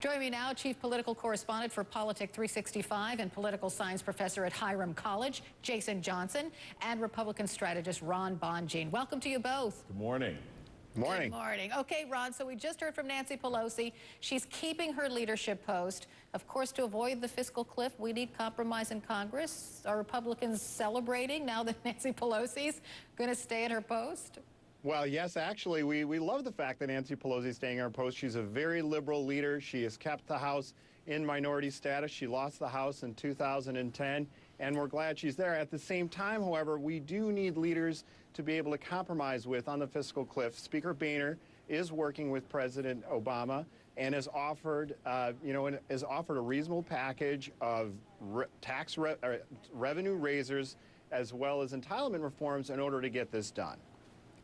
Joining me now, Chief Political Correspondent for Politic 365 and Political Science Professor at Hiram College, Jason Johnson, and Republican strategist Ron Bonjean. Welcome to you both. Good morning. Good morning. Good morning. Okay, Ron, so we just heard from Nancy Pelosi. She's keeping her leadership post. Of course, to avoid the fiscal cliff, we need compromise in Congress. Are Republicans celebrating now that Nancy Pelosi's going to stay at her post? Well, yes, actually, we love the fact that Nancy Pelosi is staying in her post. She's a very liberal leader. She has kept the House in minority status. She lost the House in 2010, and we're glad she's there. At the same time, however, we do need leaders to be able to compromise with on the fiscal cliff. Speaker Boehner is working with President Obama and has offered, a reasonable package of revenue raisers as well as entitlement reforms in order to get this done.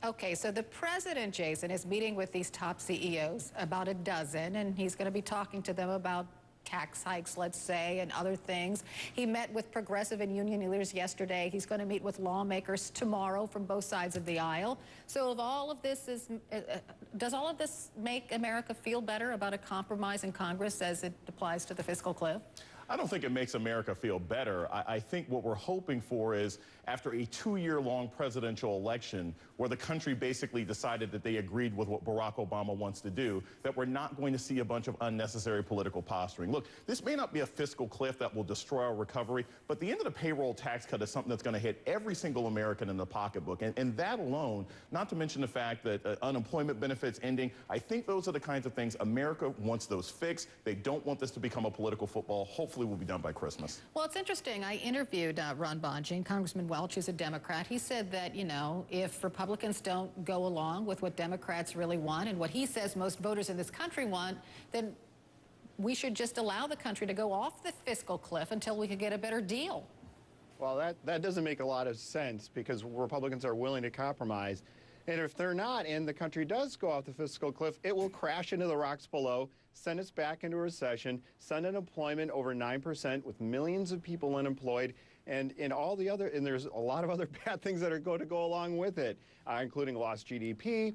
Okay, so the president, Jason, is meeting with these top CEOs, about a dozen, and he's going to be talking to them about tax hikes, let's say, and other things. He met with progressive and union leaders yesterday. He's going to meet with lawmakers tomorrow from both sides of the aisle. So if all of this is, does all of this make America feel better about a compromise in Congress as it applies to the fiscal cliff? I don't think it makes America feel better. I think what we're hoping for is, after a 2-year-long presidential election where the country basically decided that they agreed with what Barack Obama wants to do, that we're not going to see a bunch of unnecessary political posturing. Look, this may not be a fiscal cliff that will destroy our recovery, but the end of the payroll tax cut is something that's going to hit every single American in the pocketbook. And that alone, not to mention the fact that unemployment benefits ending, I think those are the kinds of things America wants those fixed. They don't want this to become a political football. Hopefully will be done by Christmas. Well, it's interesting. I interviewed Ron Bonjean, Congressman Welch, who's a Democrat. He said that, you know, if Republicans don't go along with what Democrats really want and what he says most voters in this country want, then we should just allow the country to go off the fiscal cliff until we can get a better deal. Well, that doesn't make a lot of sense because Republicans are willing to compromise. And if they're not, and the country does go off the fiscal cliff, it will crash into the rocks below, send us back into a recession, send unemployment over 9% with millions of people unemployed, and there's a lot of other bad things that are going to go along with it, including lost GDP,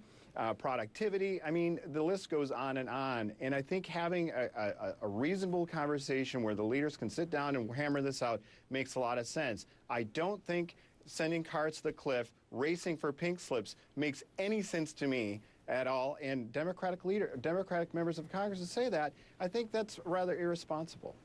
productivity. I mean, the list goes on. And I think having a reasonable conversation where the leaders can sit down and hammer this out makes a lot of sense. I don't think sending cars to the cliff, racing for pink slips, makes any sense to me at all. And Democratic members of Congress who say that, I think that's rather irresponsible.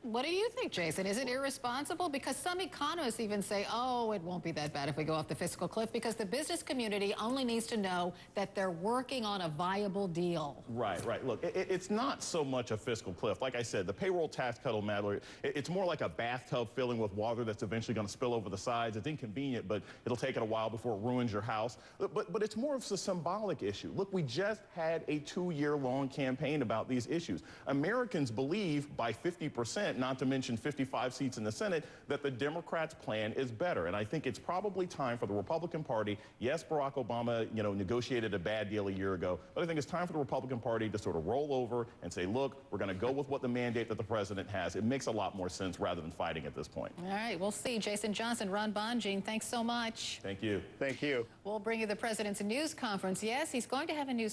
What do you think, Jason? Is it irresponsible? Because some economists even say, oh, it won't be that bad if we go off the fiscal cliff, because the business community only needs to know that they're working on a viable deal. Right. Look, it's not so much a fiscal cliff. Like I said, the payroll tax cut will matter. It's more like a bathtub filling with water that's eventually going to spill over the sides. It's inconvenient, but it'll take it a while before it ruins your house. But it's more of a symbolic issue. Look, we just had a 2-year-long campaign about these issues. Americans believe by 50%, not to mention 55 seats in the Senate, that the Democrats' plan is better. And I think it's probably time for the Republican Party. Yes, Barack Obama, negotiated a bad deal a year ago, but I think it's time for the Republican Party to sort of roll over and say, look, we're going to go with what the mandate that the president has. It makes a lot more sense rather than fighting at this point. All right, we'll see. Jason Johnson, Ron Bonjean, thanks so much. Thank you. Thank you. We'll bring you the president's news conference. Yes, he's going to have a news